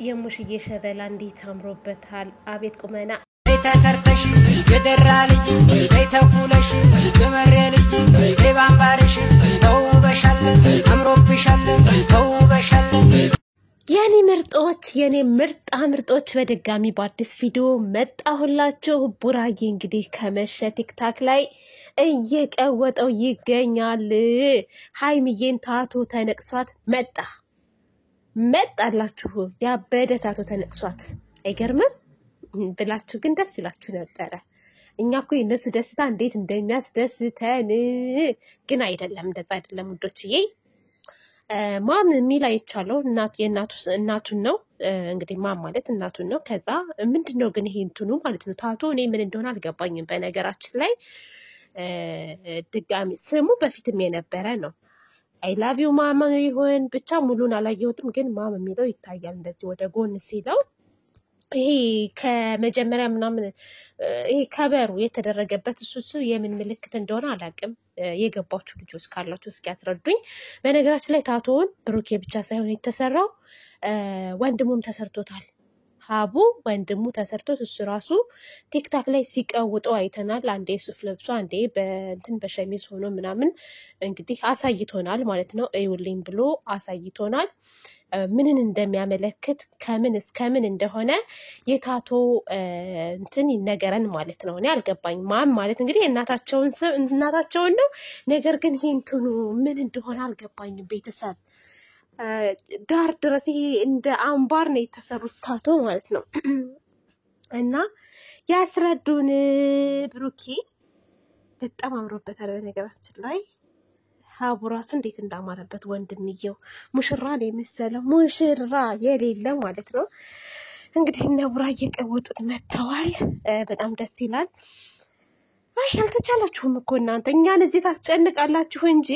የሙሽዬ ሸበላ እንዴት አምሮበታል አቤት ቁመና ተሰርተሽ የደራ ልጅ ተኩለሽ የመሬ ልጅ ባምባርሽ ተውበሻለን አምሮብሻለን ተውበሻለን የኔ ምርጦች የኔ ምርጦች በድጋሚ በአዲስ ቪዲዮ መጣሁላችሁ። ቡራዬ እንግዲህ ከመሸ ቲክታክ ላይ እየቀወጠው ይገኛል። ሃይሚዬን ታቶ ተነቅሷት መጣላችሁ። ያበደ ታቶ ተነቅሷት አይገርምም ብላችሁ ግን ደስ ይላችሁ ነበረ። እኛ እኮ የነሱ ደስታ እንዴት እንደሚያስደስተን ግን አይደለም፣ እንደዛ አይደለም ውዶችዬ። ማም የሚል አይቻለው እናቱን ነው እንግዲህ ማም ማለት እናቱን ነው። ከዛ ምንድነው ግን ይሄ እንትኑ ማለት ነው ታቶ እኔ ምን እንደሆነ አልገባኝም። በነገራችን ላይ ድጋሚ ስሙ በፊትም የነበረ ነው። አይ ላቭ ዩ ማማ ይሆን ብቻ ሙሉን አላየሁትም፣ ግን ማም የሚለው ይታያል እንደዚህ ወደ ጎን ሲለው። ይሄ ከመጀመሪያ ምናምን ይሄ ከበሩ የተደረገበት እሱ የምን ምልክት እንደሆነ አላውቅም። የገባችሁ ልጆች ካላችሁ እስኪ ያስረዱኝ። በነገራችን ላይ ታቶውን ብሩኬ ብቻ ሳይሆን የተሰራው ወንድሙም ተሰርቶታል። ሀቡ ወንድሙ ተሰርቶት እሱ ራሱ ቲክታክ ላይ ሲቀውጠው አይተናል። አንዴ ሱፍ ለብሶ አንዴ በሸሚዝ ሆኖ ምናምን እንግዲህ አሳይቶናል ማለት ነው። እዩልኝ ብሎ አሳይቶናል። ምንን እንደሚያመለክት ከምን እስከምን እንደሆነ የታቶ እንትን ይነገረን ማለት ነው። እኔ አልገባኝ። ማም ማለት እንግዲህ እናታቸውን ነው። ነገር ግን ይሄ እንትኑ ምን እንደሆነ አልገባኝም። ቤተሰብ ዳር ድረስ ይሄ እንደ አምባር ነው የተሰሩት ታቶ ማለት ነው። እና ያስረዱን። ብሩኬ በጣም አምሮበታል በነገራችን ላይ። ሀቡ ራሱ እንዴት እንዳማረበት ወንድምየው ሙሽራ ነው የመሰለው፣ ሙሽራ የሌለ ማለት ነው። እንግዲህ እነ ቡራ እየቀወጡት መጥተዋል። በጣም ደስ ይላል። አይ አልተቻላችሁም እኮ እናንተ እኛን እዚህ ታስጨንቃላችሁ እንጂ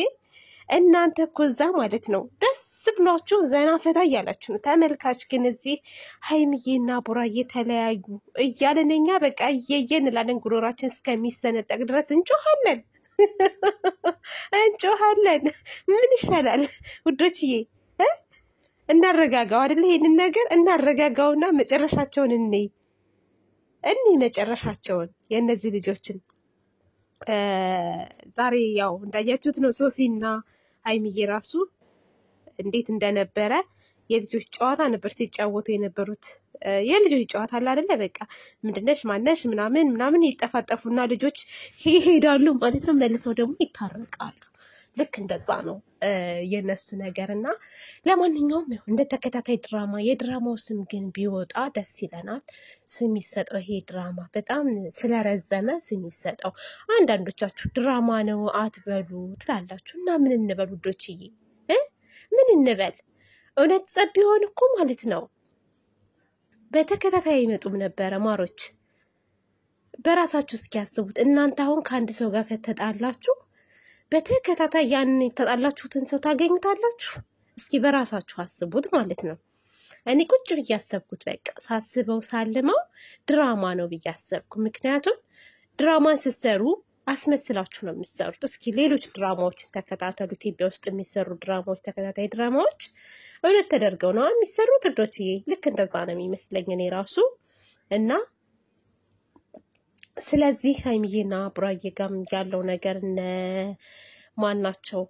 እናንተ እኮ እዛ ማለት ነው ደስ ብሏችሁ ዘና ፈታ እያላችሁ ነው። ተመልካች ግን እዚህ ሃይሚዬና ቡራ እየተለያዩ እያለን እኛ በቃ እየየን እንላለን። ጉሮራችን እስከሚሰነጠቅ ድረስ እንጮሃለን። ምን ይሻላል ውዶችዬ? እናረጋጋው አይደል? ይሄንን ነገር እናረጋጋውና መጨረሻቸውን እኔ መጨረሻቸውን የእነዚህ ልጆችን ዛሬ ያው እንዳያችሁት ነው። ሶሲና ሃይሚዬ ራሱ እንዴት እንደነበረ የልጆች ጨዋታ ነበር ሲጫወቱ የነበሩት። የልጆች ጨዋታ አለ አይደለ? በቃ ምንድነሽ ማነሽ ምናምን ይጠፋጠፉና ልጆች ይሄዳሉ ማለት ነው። መልሰው ደግሞ ይታረቃሉ። ልክ እንደዛ ነው የነሱ ነገርና ለማንኛውም እንደ ተከታታይ ድራማ የድራማው ስም ግን ቢወጣ ደስ ይለናል። ስም ይሰጠው። ይሄ ድራማ በጣም ስለረዘመ ስም ይሰጠው። አንዳንዶቻችሁ ድራማ ነው አትበሉ ትላላችሁ እና ምን እንበል ውዶችዬ? ምን እንበል? እውነት ጸብ ቢሆን እኮ ማለት ነው በተከታታይ አይመጡም ነበረ ማሮች። በራሳችሁ እስኪ ያስቡት። እናንተ አሁን ከአንድ ሰው ጋር ከተጣላችሁ በተከታታይ ያንን የተጣላችሁትን ሰው ታገኙታላችሁ? እስኪ በራሳችሁ አስቡት ማለት ነው። እኔ ቁጭ ብዬ አሰብኩት። በቃ ሳስበው ሳልመው ድራማ ነው ብዬ አሰብኩ። ምክንያቱም ድራማን ስትሰሩ አስመስላችሁ ነው የምትሰሩት። እስኪ ሌሎች ድራማዎችን ተከታተሉ። ኢትዮጵያ ውስጥ የሚሰሩ ድራማዎች፣ ተከታታይ ድራማዎች እውነት ተደርገው ነው የሚሰሩት ውዶችዬ። ልክ እንደዛ ነው የሚመስለኝ እኔ ራሱ እና ስለዚህ ሃይሚዬና ቡራዬ ጋም ያለው ነገር ማናቸው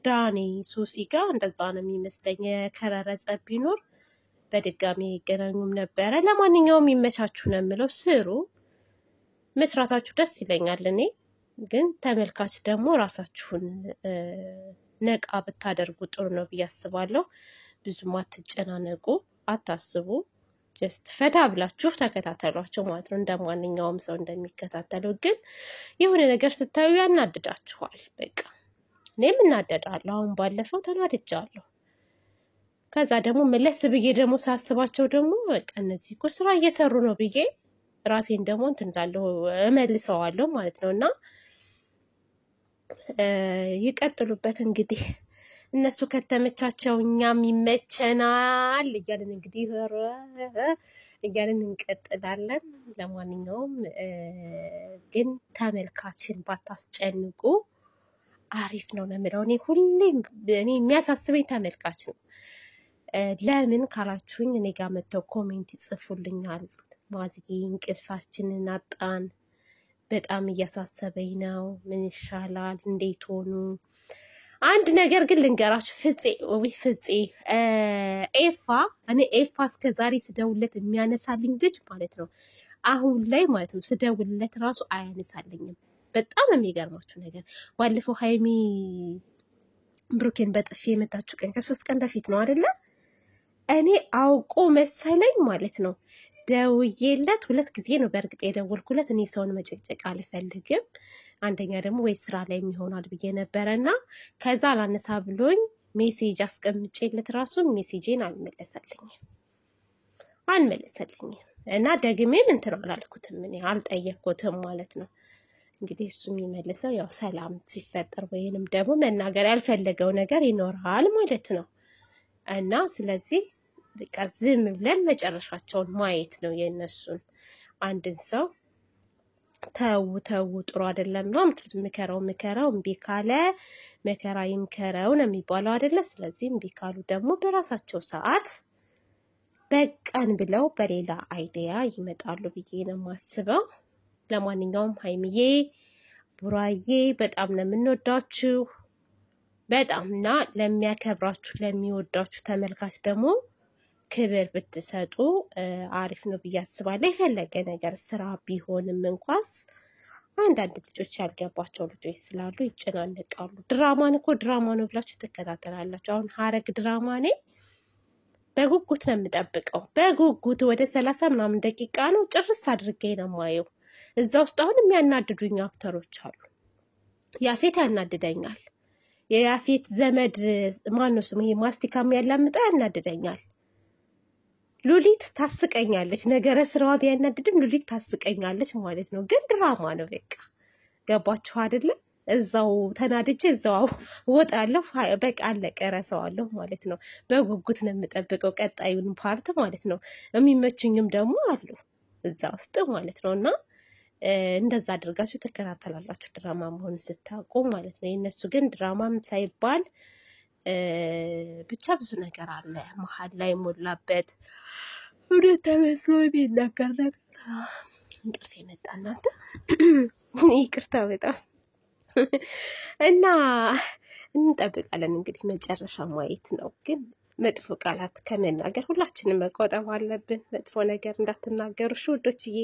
ዳኒ ሱሲ ጋር እንደዛ ነው የሚመስለኝ። የከረረ ጸብ ቢኖር በድጋሚ ይገናኙም ነበረ። ለማንኛውም ይመቻችሁ ነው የምለው። ስሩ፣ መስራታችሁ ደስ ይለኛል። እኔ ግን ተመልካች ደግሞ ራሳችሁን ነቃ ብታደርጉ ጥሩ ነው ብዬ አስባለሁ። ብዙም አትጨናነቁ፣ አታስቡ። ጀስት ፈታ ብላችሁ ተከታተሏቸው ማለት ነው። እንደማንኛውም ሰው እንደሚከታተለው። ግን የሆነ ነገር ስታዩ ያናድዳችኋል። በቃ እኔም እናደዳለሁ። አሁን ባለፈው ተናድጃለሁ። ከዛ ደግሞ መለስ ብዬ ደግሞ ሳስባቸው ደግሞ በቃ እነዚህ እኮ ስራ እየሰሩ ነው ብዬ ራሴን ደግሞ እንትን እላለሁ፣ እመልሰዋለሁ ማለት ነው። እና ይቀጥሉበት እንግዲህ እነሱ ከተመቻቸው እኛም ይመቸናል እያልን እንግዲህ እንቀጥላለን። ለማንኛውም ግን ተመልካችን ባታስጨንቁ አሪፍ ነው የምለው። እኔ ሁሌም የሚያሳስበኝ ተመልካች ነው። ለምን ካላችሁኝ እኔ ጋር መተው ኮሜንት ይጽፉልኛል። ማዝዬ እንቅልፋችንን አጣን፣ በጣም እያሳሰበኝ ነው፣ ምን ይሻላል፣ እንዴት ሆኑ? አንድ ነገር ግን ልንገራችሁ፣ ፍፄ ኤፋ እኔ ኤፋ እስከ ዛሬ ስደውለት የሚያነሳልኝ ልጅ ማለት ነው። አሁን ላይ ማለት ነው ስደውልለት ራሱ አያነሳልኝም። በጣም የሚገርማችሁ ነገር ባለፈው ሀይሚ ብሩኬን በጥፊ የመታችሁ ቀን ከ3 ቀን በፊት ነው አይደለ? እኔ አውቆ መሰለኝ ማለት ነው ደውዬለት 2 ጊዜ ነው በእርግጥ የደወልኩለት። እኔ ሰውን መጨቅጨቅ አልፈልግም፣ አንደኛ ደግሞ ወይ ስራ ላይ የሚሆናል ብዬ ነበረና ከዛ አላነሳ ብሎኝ ሜሴጅ አስቀምጬለት ራሱ ሜሴጄን አልመለሰልኝም እና ደግሜም እንትን አላልኩትም፣ እኔ አልጠየቅኩትም ማለት ነው። እንግዲህ እሱ የሚመልሰው ያው ሰላም ሲፈጠር ወይንም ደግሞ መናገር ያልፈለገው ነገር ይኖራል ማለት ነው። እና ስለዚህ በቃ ዝም ብለን መጨረሻቸውን ማየት ነው የነሱን። አንድን ሰው ተው ጥሩ አይደለም ነው ምከረው እምቢ ካለ መከራ ይምከረው ነው የሚባለው አይደለ? ስለዚህ እምቢ ካሉ ደግሞ በራሳቸው ሰዓት በቃን ብለው በሌላ አይዲያ ይመጣሉ ብዬ ነው የማስበው። ለማንኛውም ሀይሚዬ ቡራዬ በጣም ነው የምንወዳችሁ፣ በጣምና ለሚያከብራችሁ ለሚወዳችሁ ተመልካች ደግሞ ክብር ብትሰጡ አሪፍ ነው ብዬ አስባለሁ። የፈለገ ነገር ስራ ቢሆንም እንኳን አንዳንድ ልጆች ያልገባቸው ልጆች ስላሉ ይጨናነቃሉ። ድራማን እኮ ድራማ ነው ብላችሁ ትከታተላላችሁ። አሁን ሀረግ ድራማ እኔ በጉጉት ነው የምጠብቀው። በጉጉት ወደ 30 ምናምን ደቂቃ ነው ጭርስ አድርጌ ነው ማየው። እዛ ውስጥ አሁን የሚያናድዱኝ አክተሮች አሉ። ያፌት ያናድደኛል። የያፌት ዘመድ ማነው ስሙ? ይሄ ማስቲካም ያላምጠው ያናድደኛል። ሉሊት ታስቀኛለች። ነገረ ስራዋ ቢያናድድም ሉሊት ታስቀኛለች ማለት ነው። ግን ድራማ ነው በቃ። ገባችሁ አይደለ? እዛው ተናድጄ እዛው ወጣለሁ። በቃ አለቀ፣ ረሳዋለሁ ማለት ነው። በጉጉት ነው የምጠብቀው ቀጣዩን ፓርት ማለት ነው። የሚመችኝም ደግሞ አሉ እዛ ውስጥ ማለት ነው። እና እንደዛ አድርጋችሁ ተከታተላላችሁ ድራማ መሆኑን ስታውቁ ማለት ነው። የእነሱ ግን ድራማም ሳይባል ብቻ ብዙ ነገር አለ መሀል ላይ ሞላበት። እውነት ተመስሎ የሚናገር ነገር እንቅልፍ የመጣ እናንተ ይቅርታ በጣም እና እንጠብቃለን እንግዲህ መጨረሻ ማየት ነው። ግን መጥፎ ቃላት ከመናገር ሁላችንም መቆጠብ አለብን። መጥፎ ነገር እንዳትናገሩ ውዶችዬ።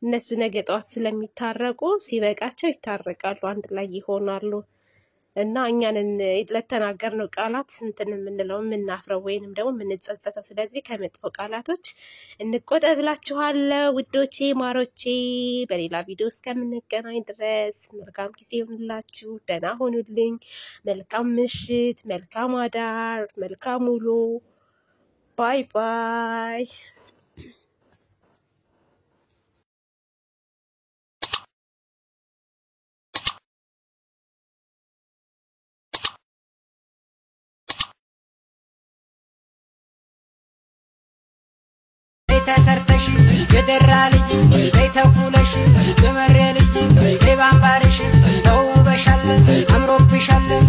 እነሱ ነገ ጠዋት ስለሚታረቁ ሲበቃቸው ይታረቃሉ፣ አንድ ላይ ይሆናሉ። እና እኛንን ለተናገርነው ቃላት እንትን የምንለው የምናፍረው ወይንም ደግሞ የምንጸጸተው። ስለዚህ ከመጥፎ ቃላቶች እንቆጠብላችኋለሁ ውዶቼ ማሮቼ። በሌላ ቪዲዮ እስከምንገናኝ ድረስ መልካም ጊዜ ይሁንላችሁ። ደህና ሆኑልኝ። መልካም ምሽት፣ መልካም አዳር፣ መልካም ውሎ። ባይ ባይ። ተሰርተሽ የደራ ልጅ ተኩለሽ የመሬ ልጅ ባምባርሽ ተውበሻለን፣ አምሮብሻለን።